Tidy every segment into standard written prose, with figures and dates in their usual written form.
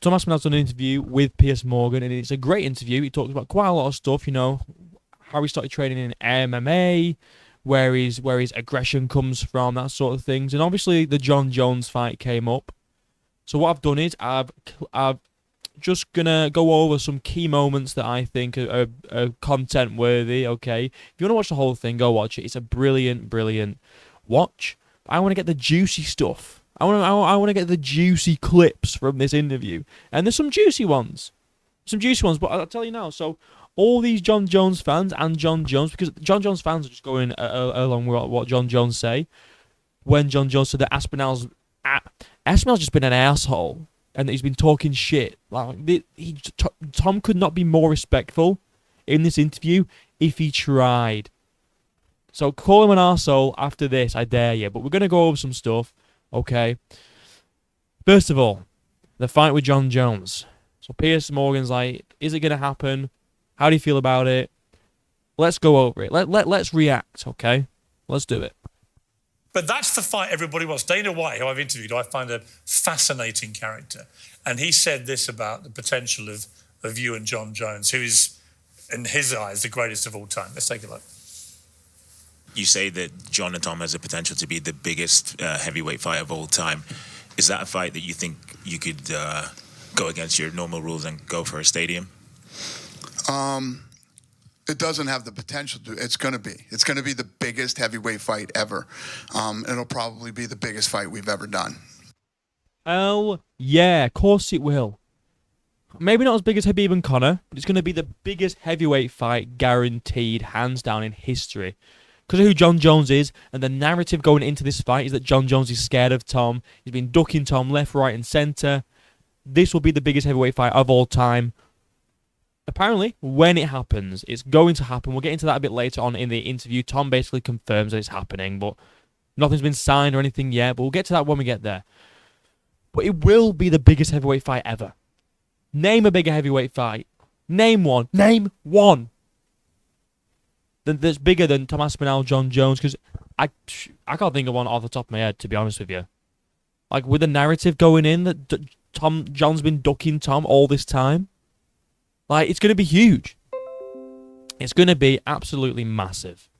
Tom Aspinall's done an interview with Piers Morgan, and it's a great interview. He talks about quite a lot of stuff, how he started training in MMA, where his aggression comes from, that sort of things. And obviously the Jon Jones fight came up. So what I've done is I've just gonna go over some key moments that I think are content worthy. Okay, if you want to watch the whole thing, go watch it. It's a brilliant watch. I want to get the juicy stuff. I want to get the juicy clips from this interview, and there's some juicy ones. But I'll tell you now. So all these Jon Jones fans and Jon Jones, because Jon Jones fans are just going along with what Jon Jones say. When Jon Jones said that Aspinall's just been an asshole and that he's been talking shit. Like Tom could not be more respectful in this interview if he tried. So call him an arsehole after this, I dare you. But we're gonna go over some stuff. Okay. First of all, the fight with Jon Jones. So Piers Morgan's like, is it going to happen? How do you feel about it? Let's go over it. Let's react, okay? Let's do it. But that's the fight everybody wants. Dana White, who I've interviewed, I find a fascinating character. And he said this about the potential of you and Jon Jones, who is, in his eyes, the greatest of all time. Let's take a look. You say that Jon and Tom has the potential to be the biggest heavyweight fight of all time. Is that a fight that you think you could go against your normal rules and go for a stadium? It doesn't have the potential to. It's going to be. It's going to be the biggest heavyweight fight ever. It'll probably be the biggest fight we've ever done. Hell yeah, of course it will. Maybe not as big as Khabib and Conor, but it's going to be the biggest heavyweight fight guaranteed, hands down, in history. Because of who Jon Jones is, and the narrative going into this fight is that Jon Jones is scared of Tom. He's been ducking Tom left, right, and centre. This will be the biggest heavyweight fight of all time. Apparently, when it happens, it's going to happen. We'll get into that a bit later on in the interview. Tom basically confirms that it's happening, but nothing's been signed or anything yet. But we'll get to that when we get there. But it will be the biggest heavyweight fight ever. Name a bigger heavyweight fight. Name one. Name one. That's bigger than Tom Aspinall, Jon Jones, because I can't think of one off the top of my head, to be honest with you. Like, with the narrative going in that Jon's been ducking Tom all this time, like, it's going to be huge. It's going to be absolutely massive.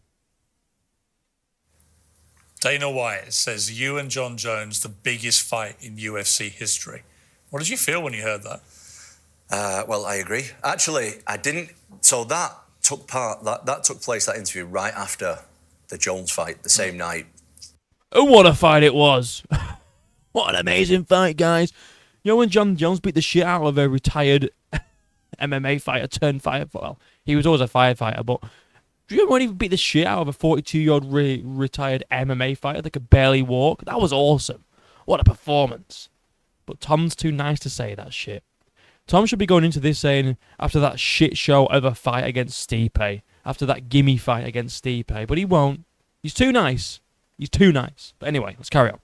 Dana White says you and Jon Jones, the biggest fight in UFC history. What did you feel when you heard that? Well, I agree. Actually, I didn't. So that took place, that interview, right after the Jones fight, the same night. Oh, what a fight it was. What an amazing fight, guys. You know when Jon Jones beat the shit out of a retired MMA fighter turned fighter? Well, he was always a firefighter, but do you remember when he beat the shit out of a 42-year-old retired MMA fighter that could barely walk? That was awesome. What a performance. But Tom's too nice to say that shit. Tom should be going into this saying, after that shit show of a fight against Stipe, after that gimme fight against Stipe, but he won't. He's too nice. He's too nice. But anyway, let's carry on.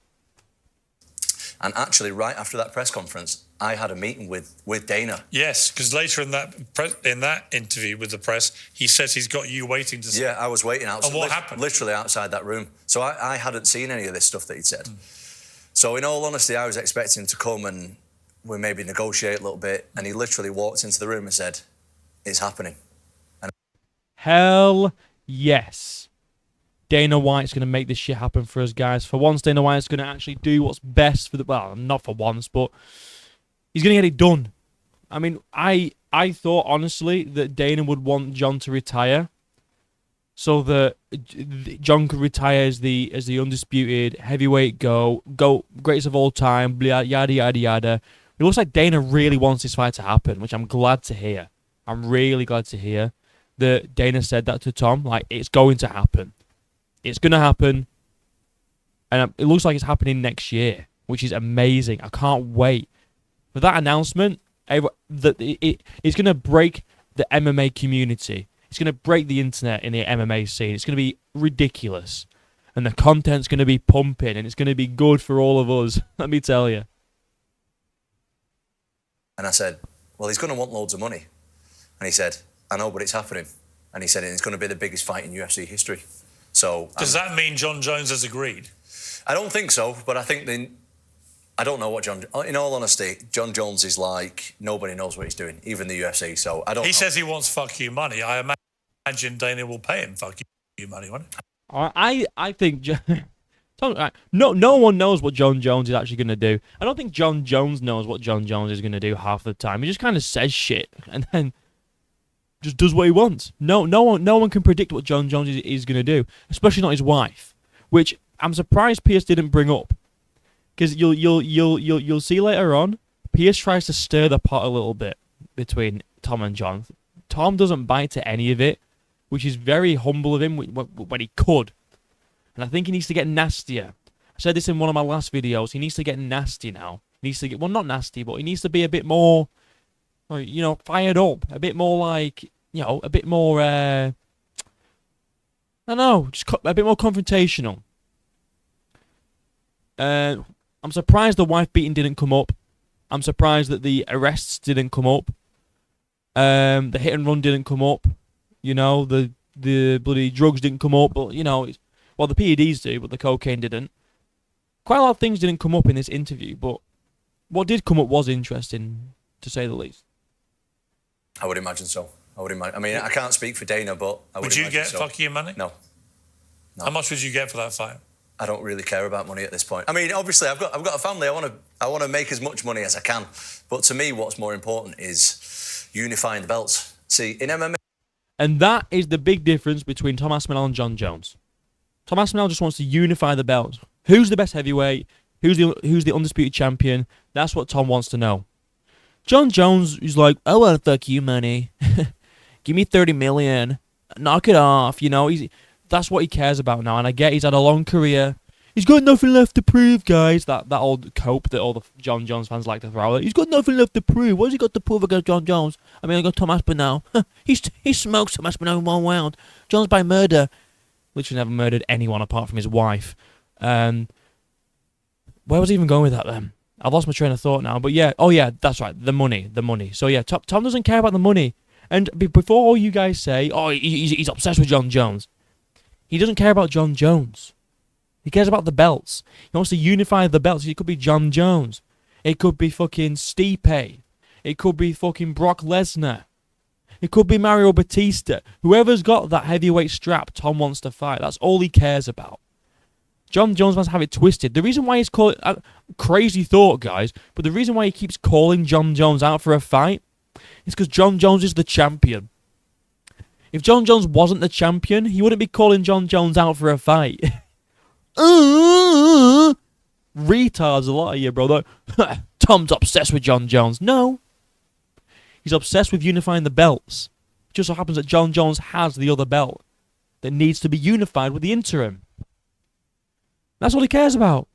And actually, right after that press conference, I had a meeting with Dana. Yes, because later in that interview with the press, he says he's got you waiting to see. Yeah, I was waiting outside. And what happened? Literally outside that room. So I hadn't seen any of this stuff that he'd said. So in all honesty, I was expecting him to come and we maybe negotiate a little bit. And he literally walked into the room and said, "It's happening." Hell yes. Dana White's going to make this shit happen for us, guys. For once, Dana White's going to actually do what's best for the... Well, not for once, but he's going to get it done. I mean, I thought, honestly, that Dana would want Jon to retire so that Jon could retire as the undisputed heavyweight GOAT, greatest of all time, blah, yada, yada, yada. It looks like Dana really wants this fight to happen, which I'm glad to hear. I'm really glad to hear that Dana said that to Tom. Like, it's going to happen. It's going to happen, and it looks like it's happening next year, which is amazing. I can't wait for that announcement. It's going to break the MMA community. It's going to break the internet in the MMA scene. It's going to be ridiculous, and the content's going to be pumping, and it's going to be good for all of us. Let me tell you. And I said, "Well, he's going to want loads of money," and he said, "I know, but it's happening." And he said, "It's going to be the biggest fight in UFC history." So does that mean Jon Jones has agreed? I don't think so, but I I don't know what Jon... In all honesty, Jon Jones is like, nobody knows what he's doing, even the UFC, so I don't know. He says he wants fuck you money. I imagine Dana will pay him fuck you money, won't I think... No one knows what Jon Jones is actually going to do. I don't think Jon Jones knows what Jon Jones is going to do half the time. He just kind of says shit and then just does what he wants. No one can predict what Jon Jones is going to do, especially not his wife, which I'm surprised Piers didn't bring up, because you'll see later on. Piers tries to stir the pot a little bit between Tom and Jon. Tom doesn't bite to any of it, which is very humble of him when he could. And I think he needs to get nastier. I said this in one of my last videos. He needs to get nasty now. He needs to get, well, not nasty, but he needs to be a bit more, fired up. A bit more like, a bit more, I don't know, just a bit more confrontational. I'm surprised the wife beating didn't come up. I'm surprised that the arrests didn't come up. The hit and run didn't come up. The bloody drugs didn't come up. But, well, the PEDs do, but the cocaine didn't. Quite a lot of things didn't come up in this interview, but what did come up was interesting, to say the least. I would imagine so. I mean, I can't speak for Dana, but I would imagine so. Would you get fuck you money? No. How much would you get for that fight? I don't really care about money at this point. I mean, obviously, I've got a family. I want to make as much money as I can. But to me, what's more important is unifying the belts. See, in MMA... And that is the big difference between Tom Aspinall and Jon Jones. Tom Aspinall just wants to unify the belts. Who's the best heavyweight? Who's the undisputed champion? That's what Tom wants to know. Jon Jones is like, I want to fuck you money. Give me 30 million. Knock it off. That's what he cares about now. And I get he's had a long career. He's got nothing left to prove, guys. That old cope that all the Jon Jones fans like to throw out. He's got nothing left to prove. What's he got to prove against Jon Jones? I mean, I got Tom Aspinall. he smokes Tom Aspinall in 1 round. Jones by murder. Literally never murdered anyone apart from his wife. Where was I even going with that then? I've lost my train of thought now. But yeah, that's right. The money. So yeah, Tom doesn't care about the money. And before all you guys say, he's obsessed with Jon Jones. He doesn't care about Jon Jones. He cares about the belts. He wants to unify the belts. It could be Jon Jones. It could be fucking Stipe. It could be fucking Brock Lesnar. It could be Mario Batista. Whoever's got that heavyweight strap, Tom wants to fight. That's all he cares about. Jon Jones must have it twisted. The reason why he's called... crazy thought, guys. But the reason why he keeps calling Jon Jones out for a fight is because Jon Jones is the champion. If Jon Jones wasn't the champion, he wouldn't be calling Jon Jones out for a fight. Retards, a lot of you, bro. Tom's obsessed with Jon Jones. No. He's obsessed with unifying the belts. It just so happens that Jon Jones has the other belt that needs to be unified with the interim. That's all he cares about.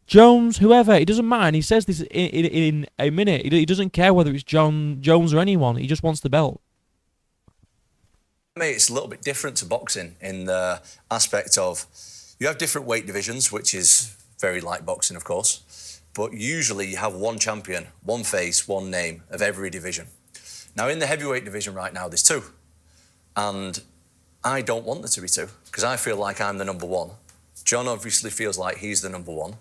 Jones, whoever, it doesn't matter. And he says this in a minute. He doesn't care whether it's Jon Jones or anyone. He just wants the belt. Mate, it's a little bit different to boxing in the aspect of you have different weight divisions, which is very like boxing, of course. But usually you have one champion, one face, one name of every division. Now, in the heavyweight division right now, there's 2. And I don't want there to be 2 because I feel like I'm the number 1. Jon obviously feels like he's the number 1.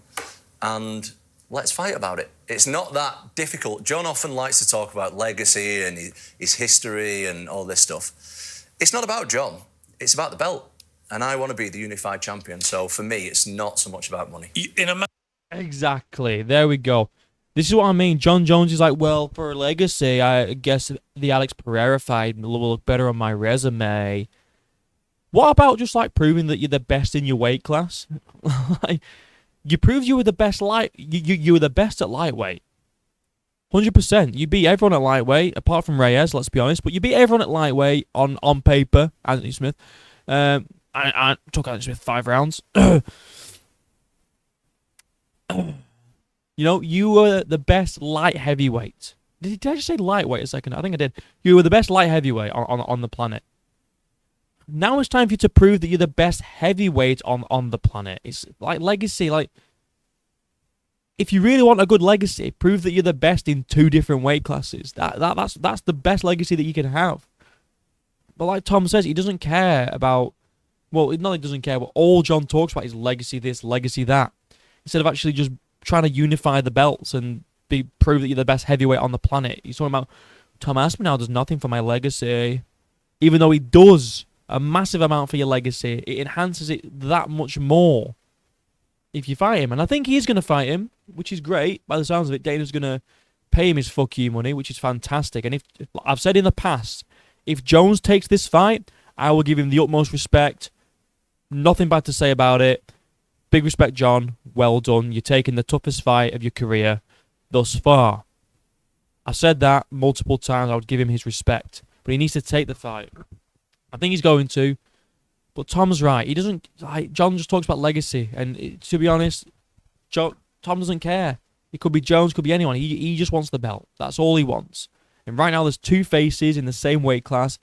And let's fight about it. It's not that difficult. Jon often likes to talk about legacy and his history and all this stuff. It's not about Jon. It's about the belt. And I want to be the unified champion. So for me, it's not so much about money. Exactly. There we go. This is what I mean. Jon Jones is like, well, for legacy, I guess the Alex Pereira fight will look better on my resume. What about just like proving that you're the best in your weight class? Like, you proved you were the best you were the best at lightweight. 100%. You beat everyone at lightweight, apart from Reyes, let's be honest. But you beat everyone at lightweight on paper, Anthony Smith. I took Anthony Smith 5 rounds. You were the best light heavyweight. Did I just say lightweight a second? I think I did. You were the best light heavyweight on the planet. Now it's time for you to prove that you're the best heavyweight on the planet. It's like legacy. Like, if you really want a good legacy, prove that you're the best in 2 different weight classes. That's the best legacy that you can have. But like Tom says, he doesn't care about... Well, not that he doesn't care, but all Jon talks about is legacy this, legacy that. Instead of actually just trying to unify the belts and prove that you're the best heavyweight on the planet. He's talking about Tom Aspinall does nothing for my legacy, even though he does a massive amount for your legacy. It enhances it that much more if you fight him, and I think he's going to fight him, which is great. By the sounds of it, Dana's going to pay him his fuck you money, which is fantastic. And if I've said in the past, if Jones takes this fight, I will give him the utmost respect. Nothing bad to say about it. Big respect, Jon. Well done. You're taking the toughest fight of your career thus far. I said that multiple times. I would give him his respect, but he needs to take the fight. I think he's going to. But Tom's right. He doesn't. Jon just talks about legacy, and to be honest, Tom doesn't care. It could be Jones, could be anyone. He just wants the belt. That's all he wants. And right now, there's two faces in the same weight class.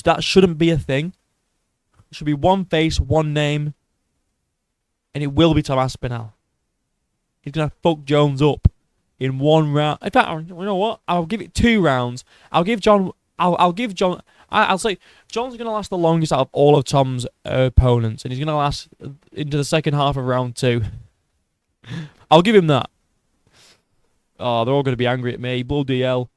That shouldn't be a thing. It should be one face, one name, and it will be Tom Aspinall. He's gonna fuck Jones up in one round. In fact, you know what? I'll give it 2 rounds. I'll give Jon. I'll say Jon's gonna last the longest out of all of Tom's opponents, and he's gonna last into the second half of round 2. I'll give him that. Oh, they're all gonna be angry at me. Bloody hell.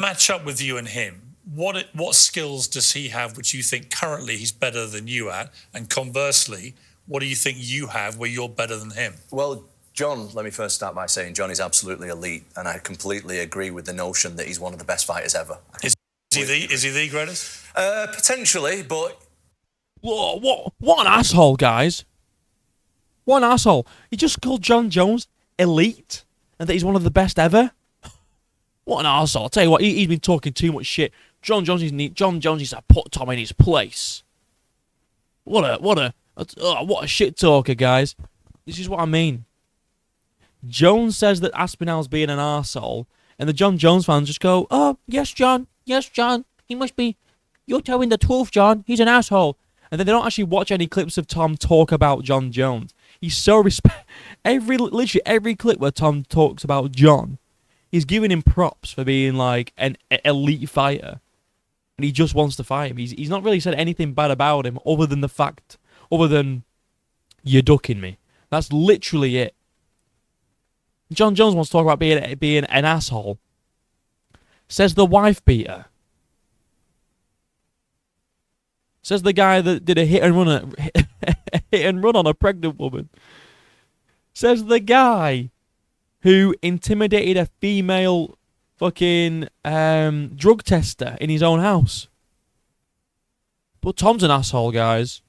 Match up with you and him. What skills does he have which you think currently he's better than you at? And conversely, what do you think you have where you're better than him? Well, Jon, let me first start by saying Jon is absolutely elite, and I completely agree with the notion that he's one of the best fighters ever. Is he the greatest? Potentially, but... Whoa, what an asshole, guys. What an asshole. He just called Jon Jones elite, and that he's one of the best ever. What an arsehole. I'll tell you what, he's been talking too much shit. Jon Jones needs to put Tom in his place. What a shit talker, guys. This is what I mean. Jones says that Aspinall's being an arsehole, and the Jon Jones fans just go, oh, yes, Jon, he must be, you're telling the truth, Jon, he's an asshole. And then they don't actually watch any clips of Tom talk about Jon Jones. He's so literally every clip where Tom talks about Jon, he's giving him props for being like an elite fighter, and he just wants to fight him. He's not really said anything bad about him other than you're ducking me. That's literally it. Jon Jones wants to talk about being an asshole. Says the wife beater. Says the guy that did a hit and run on a pregnant woman. Says the guy who intimidated a female fucking drug tester in his own house. But Tom's an asshole, guys.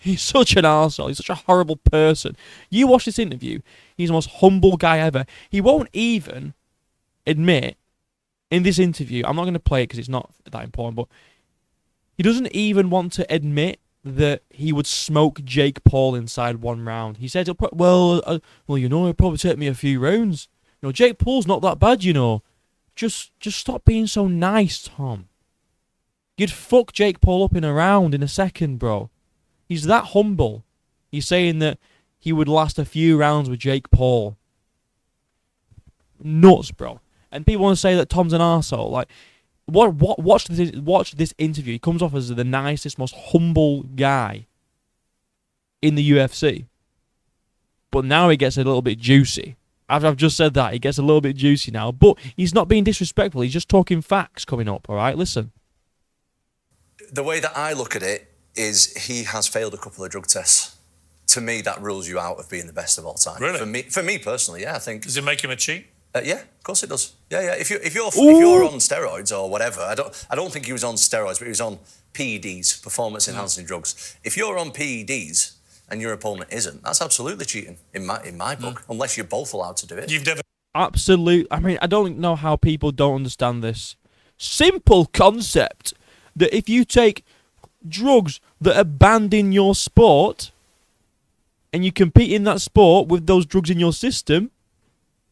He's such an arsehole. He's such a horrible person. You watch this interview, he's the most humble guy ever. He won't even admit in this interview, I'm not going to play it because it's not that important, but he doesn't even want to admit that he would smoke Jake Paul inside one round. He said, well, it'll probably take me a few rounds. Jake Paul's not that bad, Just stop being so nice, Tom. You'd fuck Jake Paul up in a round in a second, bro. He's that humble. He's saying that he would last a few rounds with Jake Paul. Nuts, bro. And people want to say that Tom's an arsehole. Like, watch this interview. He comes off as the nicest, most humble guy in the UFC. But now he gets a little bit juicy. I've just said that. He gets a little bit juicy now. But he's not being disrespectful. He's just talking facts coming up, all right? Listen. The way that I look at it is he has failed a couple of drug tests. To me, that rules you out of being the best of all time. Really? For me personally, yeah, I think... Does it make him a cheat? Yeah, of course it does. Yeah. If you're on steroids or whatever, I don't think he was on steroids, but he was on PEDs, performance-enhancing drugs. If you're on PEDs and your opponent isn't, that's absolutely cheating in my book, unless you're both allowed to do it. You've never... Absolutely. I mean, I don't know how people don't understand this simple concept that if you take drugs that are banned in your sport and you compete in that sport with those drugs in your system,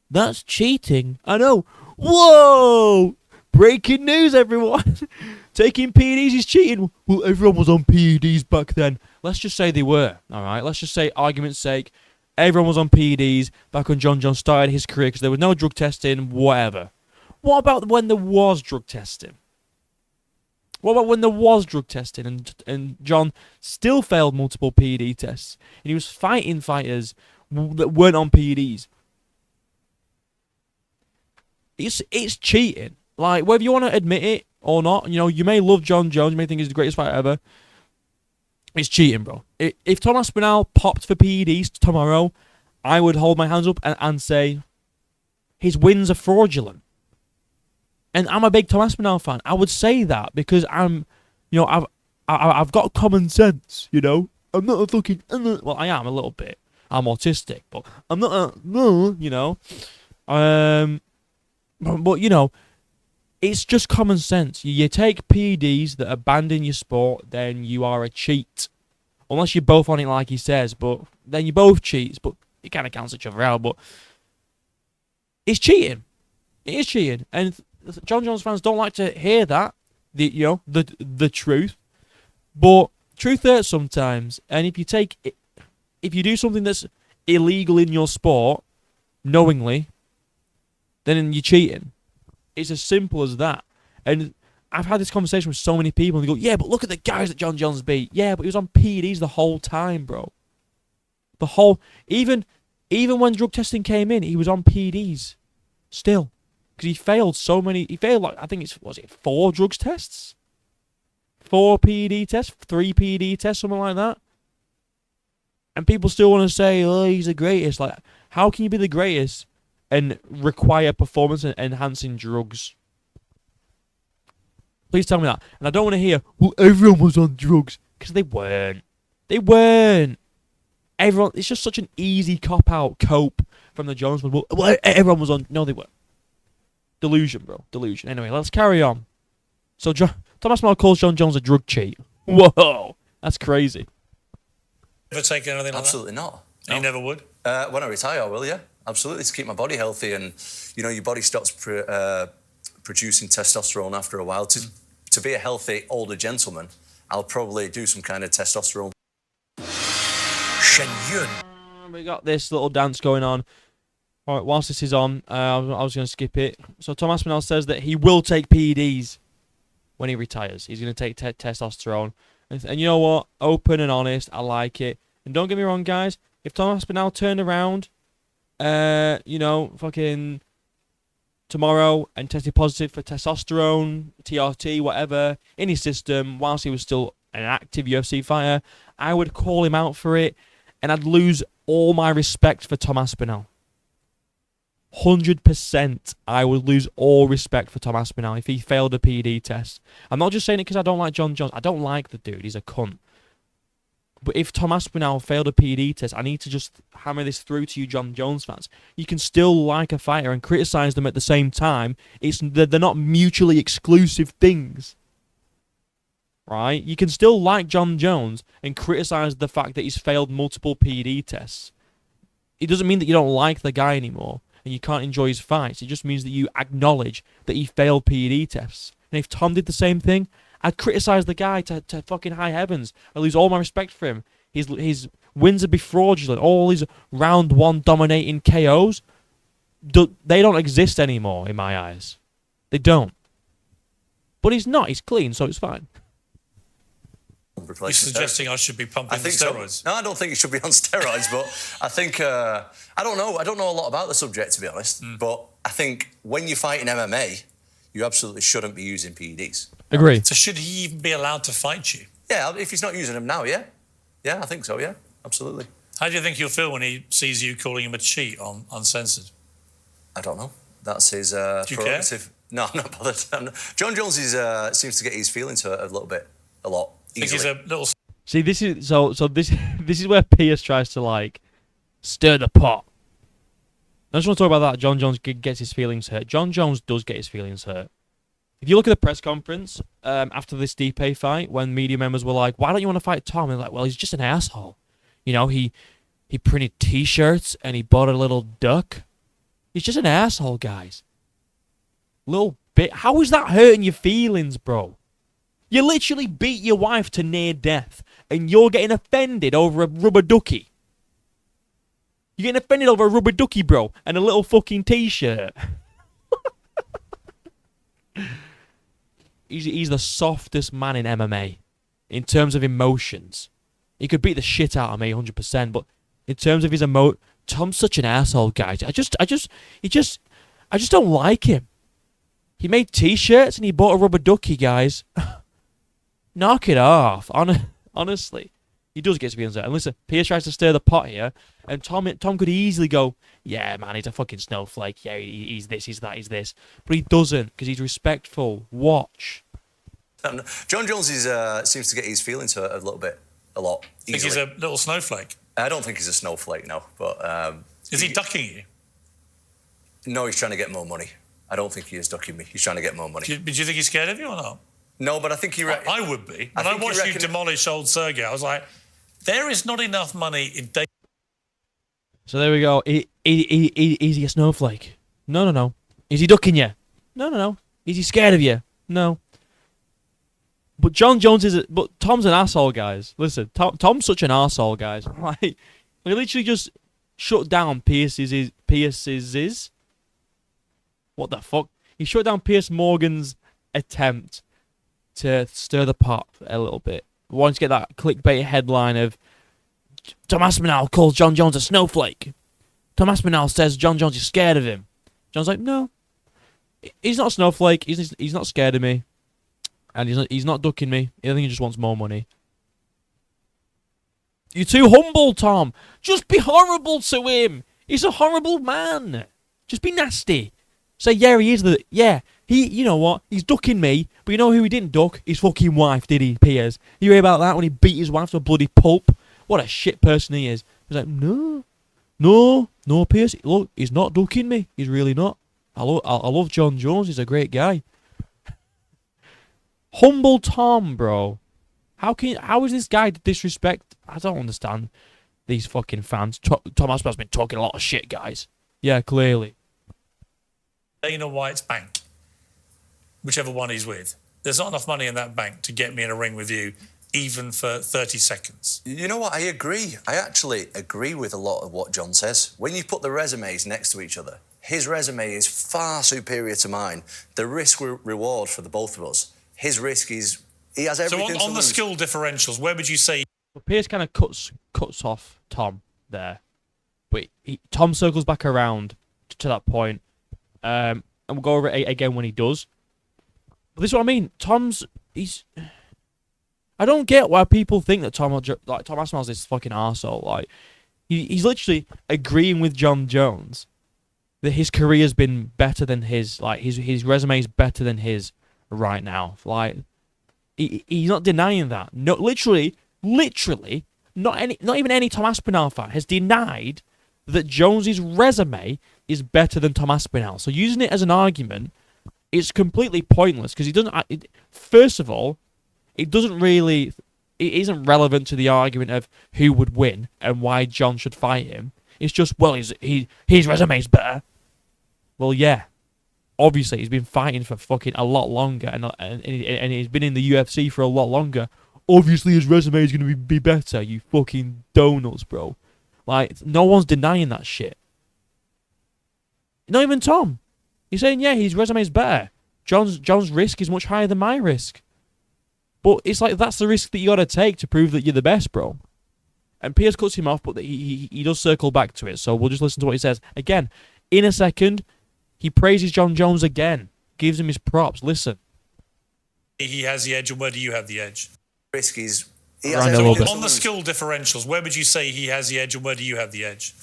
that's cheating. I know. Whoa! Breaking news, everyone. Taking PEDs is cheating. Well, everyone was on PEDs back then. Let's just say they were, all right? Let's just say, argument's sake, everyone was on PEDs back when Jon Jones started his career because there was no drug testing, whatever. What about when there was drug testing? What about when there was drug testing and Jon still failed multiple PED tests and he was fighting fighters that weren't on PEDs? It's cheating. Like, whether you want to admit it or not, you know, you may love Jon Jones, you may think he's the greatest fighter ever. It's cheating, bro. If Tom Aspinall popped for PEDs tomorrow, I would hold my hands up and say his wins are fraudulent. And I'm a big Tom Aspinall fan. I would say that because I've got common sense, you know. I'm not a fucking... Well, I am a little bit. I'm autistic, but I'm not you know. But you know, it's just common sense. You take PEDs that abandon your sport, then you are a cheat. Unless you're both on it like he says, but then you're both cheats, but you kind of cancel each other out. But it's cheating. It is cheating. And Jon Jones fans don't like to hear that, the truth. But truth hurts sometimes. And if you do something that's illegal in your sport, knowingly, then you're cheating. It's as simple as that. And I've had this conversation with so many people, and they go, yeah, but look at the guys that Jon Jones beat. Yeah, but he was on PEDs the whole time, bro. Even when drug testing came in, he was on PEDs still. Because he failed, like, I think was it 4 drugs tests? 4 PED tests? 3 PED tests, something like that? And people still want to say, oh, he's the greatest. Like, how can you be the greatest and require performance-enhancing drugs? Please tell me that. And I don't want to hear, well, everyone was on drugs. Because they weren't. They weren't. Everyone, it's just such an easy cope from the Jones. Well, everyone was on. No, they weren't. Delusion, bro. Delusion. Anyway, let's carry on. So, Tom Aspinall calls Jon Jones a drug cheat. Whoa. That's crazy. Ever taken anything like Absolutely that? not. No. You never would? When I retire, I will, yeah. Absolutely, to keep my body healthy. And, you know, your body stops producing testosterone after a while. To be a healthy older gentleman, I'll probably do some kind of testosterone. Shen Yun. We got this little dance going on. All right, whilst this is on, I was going to skip it. So Tom Aspinall says that he will take PEDs when he retires. He's going to take testosterone. And you know what? Open and honest. I like it. And don't get me wrong, guys. If Tom Aspinall turned around, fucking tomorrow and tested positive for testosterone, TRT, whatever, in his system, whilst he was still an active UFC fighter, I would call him out for it, and I'd lose all my respect for Tom Aspinall. 100% I would lose all respect for Tom Aspinall if he failed a PED test. I'm not just saying it because I don't like Jon Jones. I don't like the dude. He's a cunt. But if Tom Aspinall failed a PED test, I need to just hammer this through to you Jon Jones fans. You can still like a fighter and criticise them at the same time. They're not mutually exclusive things. Right? You can still like Jon Jones and criticise the fact that he's failed multiple PED tests. It doesn't mean that you don't like the guy anymore and you can't enjoy his fights. It just means that you acknowledge that he failed PED tests. And if Tom did the same thing, I'd criticise the guy to fucking high heavens. I'd lose all my respect for him. His wins would be fraudulent. All his round 1 dominating KOs, they don't exist anymore in my eyes. They don't. But he's not. He's clean, so it's fine. You're suggesting I should be pumping the steroids? So. No, I don't think you should be on steroids, but I think... I don't know. I don't know a lot about the subject, to be honest. But I think when you're fighting MMA, you absolutely shouldn't be using PEDs. Agree. So should he even be allowed to fight you? Yeah, if he's not using them now, yeah. Yeah, I think so, yeah. Absolutely. How do you think he'll feel when he sees you calling him a cheat on Uncensored? I don't know. That's his Do prerogative. you care? No, I'm not bothered. Jon Jones seems to get his feelings hurt a lot. I think he's a little... See, this is this is where Piers tries to like stir the pot. I just want to talk about that. Jon Jones gets his feelings hurt. Jon Jones does get his feelings hurt. If you look at the press conference after this Stipe fight, when media members were like, "Why don't you want to fight Tom?" And like, "Well, he's just an asshole. You know, he printed T-shirts and he bought a little duck. He's just an asshole, guys. Little bit. How is that hurting your feelings, bro? You literally beat your wife to near death, and you're getting offended over a rubber ducky. You're getting offended over a rubber ducky, bro, and a little fucking T-shirt." He's the softest man in MMA in terms of emotions. He could beat the shit out of me 100%, but in terms of his Tom's such an asshole, guys. I just don't like him. He made T-shirts and he bought a rubber ducky, guys. Knock it off. Honestly. He does get to be on set. And listen, Piers tries to stir the pot here, and Tom could easily go, yeah, man, he's a fucking snowflake. Yeah, he's this, he's that, he's this. But he doesn't, because he's respectful. Watch. Jon Jones seems to get his feelings hurt a lot. Think he's a little snowflake? I don't think he's a snowflake, no. But is he ducking you? No, he's trying to get more money. I don't think he is ducking me. He's trying to get more money. Do you think he's scared of you or not? No, but I think he... I would be. When I watched you demolish old Sergey, I was like, there is not enough money in... So there we go. Is he a snowflake? No. Is he ducking you? No. Is he scared of you? No. But Jon Jones but Tom's an asshole, guys. Listen, Tom's such an asshole, guys. Like, he literally just shut down Pierce's. What the fuck? He shut down Piers Morgan's attempt to stir the pot a little bit. Wanted to get that clickbait headline of Tom Aspinall calls Jon Jones a snowflake. Tom Aspinall says Jon Jones is scared of him. John's like, no, he's not a snowflake. He's not scared of me, and he's not ducking me. I think he just wants more money. You're too humble, Tom. Just be horrible to him. He's a horrible man. Just be nasty. Say, yeah, he is you know what? He's ducking me, but you know who he didn't duck? His fucking wife, did he, Piers? You hear about that when he beat his wife to a bloody pulp? What a shit person he is. He's like, no, Piers. Look, he's not ducking me. He's really not. I love Jon Jones. He's a great guy. Humble Tom, bro. How is this guy to disrespect? I don't understand these fucking fans. Tom Aspinall's been talking a lot of shit, guys. Yeah, clearly. Dana White's bank, whichever one he's with. There's not enough money in that bank to get me in a ring with you, even for 30 seconds. You know what? I agree. I actually agree with a lot of what Jon says. When you put the resumes next to each other, his resume is far superior to mine. The risk-reward for the both of us. His risk is... He has everything So on the skill differentials, where would you say... Well, Piers kind of cuts off Tom there. But Tom circles back around to that point. And we'll go over it again when he does. But this is what I mean. I don't get why people think that Tom Aspinall's this fucking arsehole. Like, he's literally agreeing with Jon Jones that his career's been better than his. Like, his resume is better than his right now. Like, he's not denying that. No, literally, not even any Tom Aspinall fan has denied that Jones's resume is better than Tom Aspinall. So using it as an argument, it's completely pointless because he doesn't. First of all, it isn't relevant to the argument of who would win and why Jon should fight him. It's just, well, his resume's better. Well, yeah, obviously he's been fighting for fucking a lot longer, and he's been in the UFC for a lot longer. Obviously his resume is going to be better. You fucking donuts, bro. Like, no one's denying that shit. Not even Tom. He's saying, yeah, his resume's better. Jon's risk is much higher than my risk. But it's like, that's the risk that you got to take to prove that you're the best, bro. And Piers cuts him off, but he does circle back to it. So we'll just listen to what he says. Again, in a second, he praises Jon Jones again. Gives him his props. Listen. He has the edge, and where do you have the edge? Risk is... On the skill differentials, where would you say he has the edge, and where do you have the edge?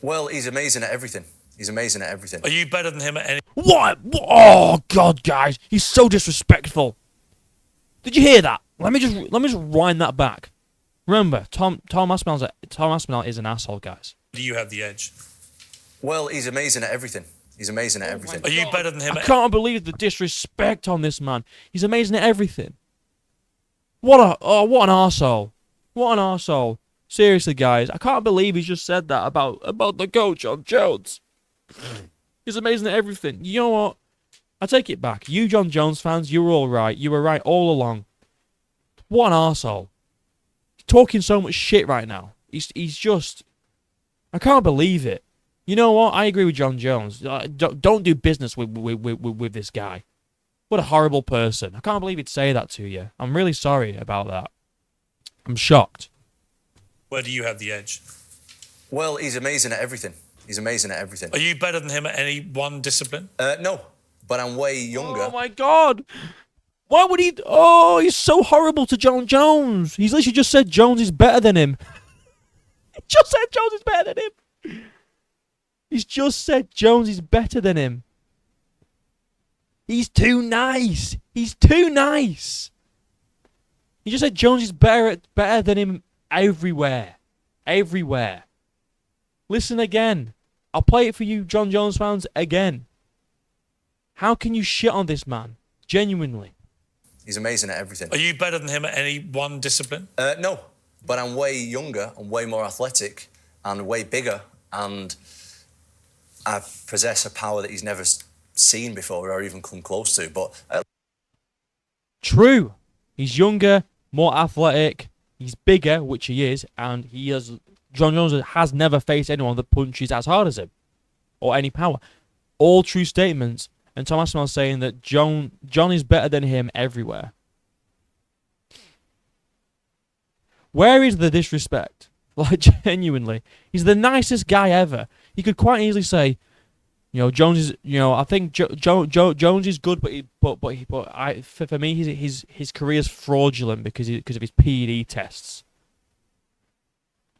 Well, he's amazing at everything. He's amazing at everything. Are you better than him at any... What? Oh, God, guys. He's so disrespectful. Did you hear that? Let me just wind that back. Remember, Tom Aspinall is an asshole, guys. Do you have the edge? Well, he's amazing at everything. He's amazing at everything. Are you better than him? I can't believe the disrespect on this man. He's amazing at everything. What an arsehole. What an arsehole. Seriously, guys, I can't believe he's just said that about the GOAT, Jon Jones. He's amazing at everything. You know what? I take it back. You Jon Jones fans, you were all right. You were right all along. What an arsehole. He's talking so much shit right now. He's just... I can't believe it. You know what? I agree with Jon Jones. Don't do business with this guy. What a horrible person. I can't believe he'd say that to you. I'm really sorry about that. I'm shocked. Where do you have the edge? Well, he's amazing at everything. He's amazing at everything. Are you better than him at any one discipline? No. but I'm way younger. Oh my God. Why would he? Oh, he's so horrible to Jon Jones. He's literally just said Jones is better than him. He just said Jones is better than him. He's just said Jones is better than him. He's too nice. He's too nice. He just said Jones is better than him everywhere. Everywhere. Listen again. I'll play it for you, Jon Jones fans, again. How can you shit on this man? Genuinely. He's amazing at everything. Are you better than him at any one discipline? No, but I'm way younger and way more athletic and way bigger, and I possess a power that he's never seen before or even come close to. But True. He's younger, more athletic, he's bigger, which he is, and Jon Jones has never faced anyone that punches as hard as him or any power. All true statements. And Tom Aspinall saying that Jon is better than him everywhere. Where is the disrespect? Like, genuinely. He's the nicest guy ever. He could quite easily say, Jones is, I think Jones is good, but for me, his career's fraudulent because of his PED tests.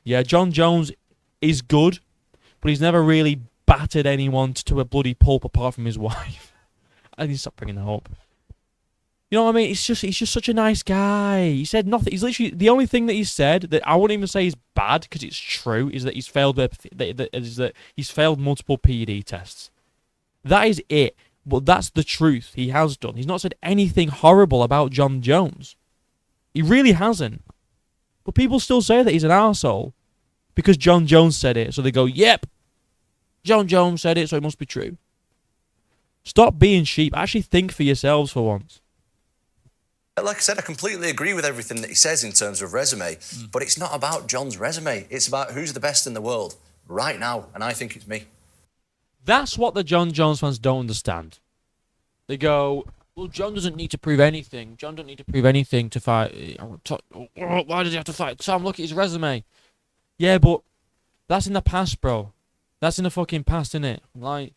Yeah, Jon Jones is good, but he's never really battered anyone to a bloody pulp apart from his wife. I need to stop bringing that up. You know what I mean? He's just such a nice guy. He said nothing. He's literally the only thing that he said that I wouldn't even say is bad because it's true is that he's failed that he's failed multiple PED tests. That is it. But that's the truth. He has done. He's not said anything horrible about Jon Jones. He really hasn't. But people still say that he's an arsehole because Jon Jones said it. So they go, yep, Jon Jones said it, so it must be true. Stop being sheep. Actually think for yourselves for once. like I said, I completely agree with everything that he says in terms of resume, but it's not about Jon's resume. It's about who's the best in the world right now, and I think it's me. That's what the Jon Jones fans don't understand. They go, well, Jon doesn't need to prove anything. Jon doesn't need to prove anything to fight. Why does he have to fight Tom? Look at his resume. Yeah, but that's in the past, bro. That's in the fucking past, innit? Like,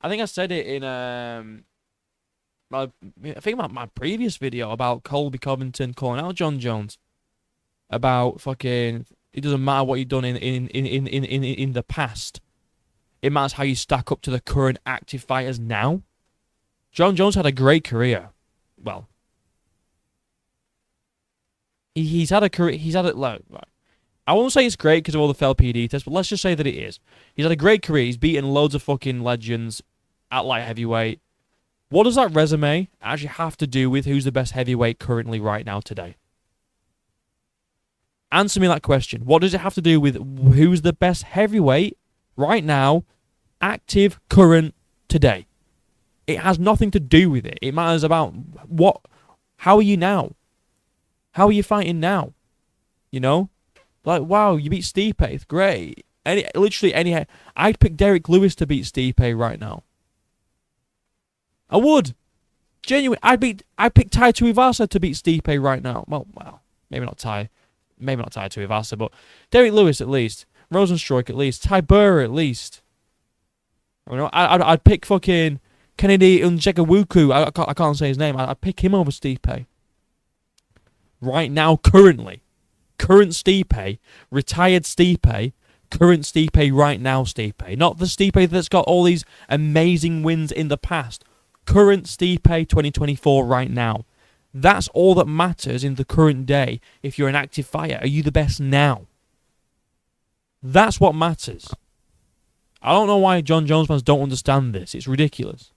I think I said it in I think about my previous video about Colby Covington calling out Jon Jones about fucking. It doesn't matter what you've done in the past. It matters how you stack up to the current active fighters now. Jon Jones had a great career. Well, he's had a career. He's had it. Like, I won't say it's great because of all the failed PD tests, but let's just say that it is. He's had a great career. He's beaten loads of fucking legends at light heavyweight. What does that resume actually have to do with who's the best heavyweight currently right now today? Answer me that question. What does it have to do with who's the best heavyweight right now, active, current, today? It has nothing to do with it. It matters about what. How are you now? How are you fighting now? You know? Like, wow, you beat Stipe. Great. Literally any. I'd pick Derek Lewis to beat Stipe right now. I would. Genuine. I'd pick Tai Tuivasa to beat Stipe right now. Well, maybe not Tai. Maybe not Tai Tuivasa, but Derek Lewis at least. Rosenstruik at least. Ty Burr at least. You know, I'd pick fucking Kennedy Nzechukwu. I can't say his name. I'd pick him over Stipe. Right now, currently. Current Stipe. Retired Stipe. Current Stipe right now Stipe. Not the Stipe that's got all these amazing wins in the past. Current Stipe 2024 right now. That's all that matters in the current day. If you're an active fighter, are you the best now? That's what matters. I don't know why Jon Jones fans don't understand this. It's ridiculous.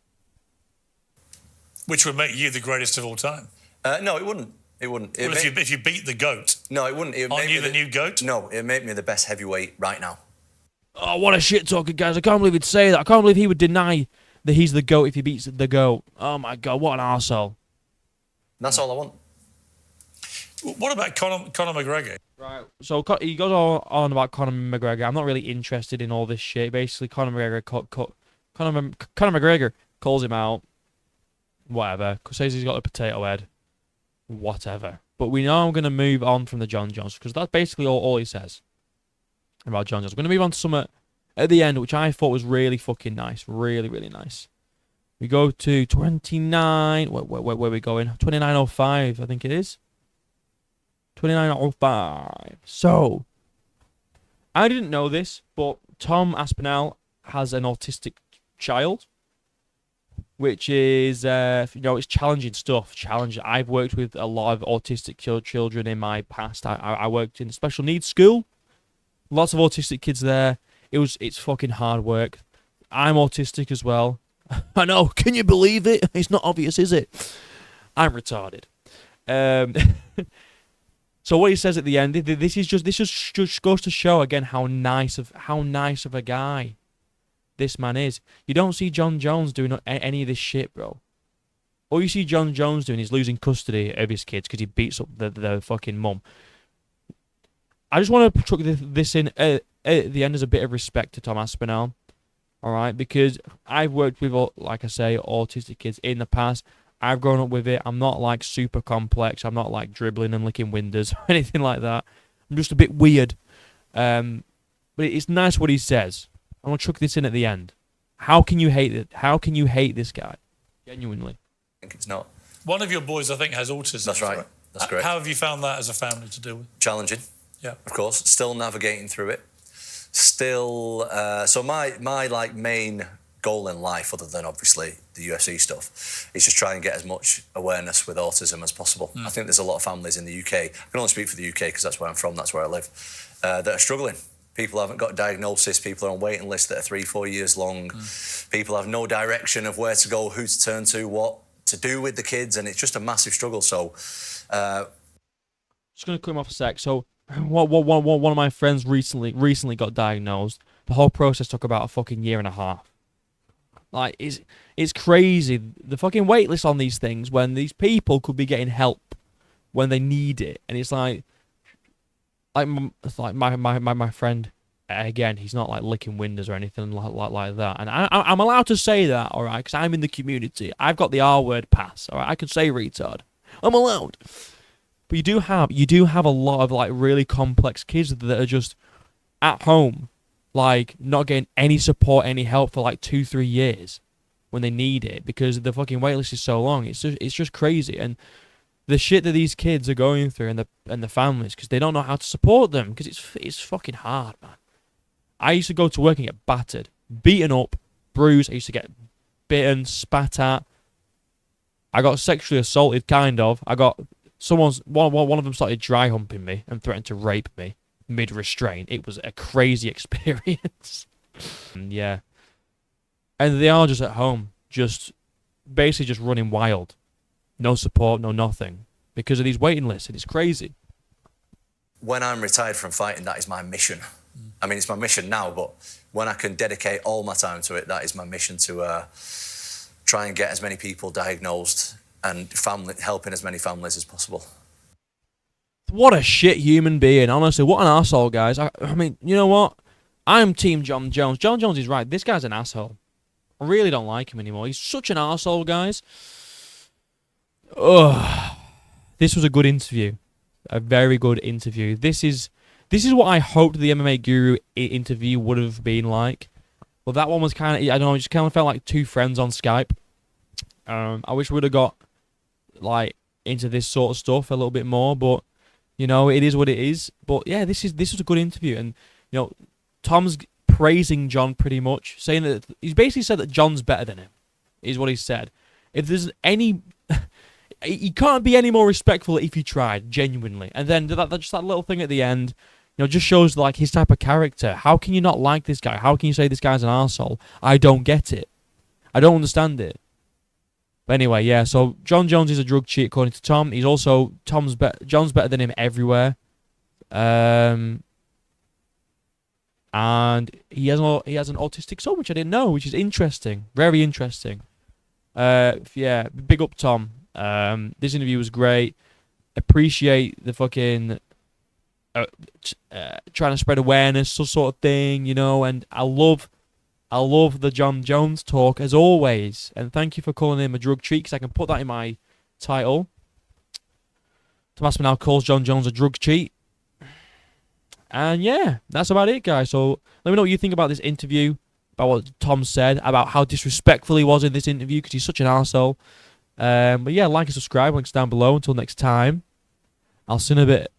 Which would make you the greatest of all time. No, it wouldn't. It wouldn't. Well, if you beat the GOAT. No, it wouldn't. Aren't you the new GOAT? No, it'd make me the best heavyweight right now. Oh, what a shit talker, guys. I can't believe he'd say that. I can't believe he would deny that he's the GOAT if he beats the GOAT. Oh my God, what an arsehole. That's all I want. What about Conor McGregor? Right, so he goes on about Conor McGregor. I'm not really interested in all this shit. Basically, Conor McGregor calls him out. Whatever. Says he's got a potato head. Whatever. But we know I'm going to move on from the Jon Jones because that's basically all he says about Jon Jones. We're going to move on to something at the end, which I thought was really fucking nice. Really, really nice. We go to 29. Where are we going? 2905, I think it is. 2905. So, I didn't know this, but Tom Aspinall has an autistic child, which is, it's challenging stuff. Challenging. I've worked with a lot of autistic children in my past. I worked in a special needs school. Lots of autistic kids there. It's fucking hard work. I'm autistic as well. I know. Can you believe it? It's not obvious, is it? I'm retarded. So what he says at the end, this just goes to show again how nice of a guy this man is. You don't see Jon Jones doing any of this shit, bro. All you see Jon Jones doing is losing custody of his kids because he beats up the fucking mum. I just want to chuck this in at the end as a bit of respect to Tom Aspinall. All right, because I've worked with, like I say, autistic kids in the past. I've grown up with it. I'm not like super complex. I'm not like dribbling and licking windows or anything like that. I'm just a bit weird. But it's nice what he says. I'm gonna chuck this in at the end. How can you hate it? How can you hate this guy? Genuinely. I think it's not. One of your boys, I think, has autism. That's right. That's correct. How have you found that as a family to deal with? Challenging. Yeah. Of course. Still navigating through it. Still, so my like main goal in life, other than obviously the UFC stuff, is just try and get as much awareness with autism as possible. I think there's a lot of families in the UK. I can only speak for the UK because that's where I'm from, that's where I live, that are struggling. People haven't got a diagnosis. People are on waiting lists that are 3-4 years long. People have no direction of where to go, who to turn to, what to do with the kids, and it's just a massive struggle. So, just gonna cut him off a sec. So, one of my friends recently got diagnosed. The whole process took about a fucking year and a half. Like, it's crazy. The fucking wait list on these things when these people could be getting help when they need it, and it's like my friend, again, he's not like licking windows or anything like that. And I'm allowed to say that, all right, because I'm in the community. I've got the R word pass, all right. I can say retard. I'm allowed. But you do have a lot of like really complex kids that are just at home, like not getting any support, any help for like 2-3 years when they need it because the fucking waitlist is so long. It's just crazy, and the shit that these kids are going through and the families because they don't know how to support them because it's fucking hard, man. I used to go to work and get battered, beaten up, bruised. I used to get bitten, spat at. I got sexually assaulted, kind of. I got one of them started dry humping me and threatened to rape me mid-restraint. It was a crazy experience. Yeah. And they are just at home, basically just running wild. No support, no nothing. Because of these waiting lists, and it's crazy. When I'm retired from fighting, that is my mission. I mean, it's my mission now, but when I can dedicate all my time to it, that is my mission to try and get as many people diagnosed and helping as many families as possible. What a shit human being, honestly. What an arsehole, guys. I mean, you know what? I'm Team Jon Jones. Jon Jones is right. This guy's an asshole. I really don't like him anymore. He's such an arsehole, guys. Ugh. This was a good interview. A very good interview. This is what I hoped the MMA Guru interview would have been like. Well, that one was kind of, I don't know, it just kind of felt like two friends on Skype. I wish we would have got like into this sort of stuff a little bit more, but you know, it is what it is. But yeah, this was a good interview, and you know, Tom's praising Jon pretty much, saying that he's basically said that Jon's better than him, is what he said. If there's any, he can't be any more respectful if he tried genuinely. And then that little thing at the end, you know, just shows like his type of character. How can you not like this guy? How can you say this guy's an arsehole? I don't get it. I don't understand it. But anyway, yeah, so Jon Jones is a drug cheat according to Tom. He's also, Jon's better than him everywhere. And he has an autistic son, which I didn't know, which is interesting. Very interesting. Yeah, big up Tom. This interview was great. Appreciate the fucking trying to spread awareness, sort of thing, you know, and I love the Jon Jones talk, as always. And thank you for calling him a drug cheat, because I can put that in my title. Tom Aspinall calls Jon Jones a drug cheat. And yeah, that's about it, guys. So let me know what you think about this interview, about what Tom said, about how disrespectful he was in this interview because he's such an arsehole. But yeah, like and subscribe. Links down below. Until next time, I'll see you in a bit.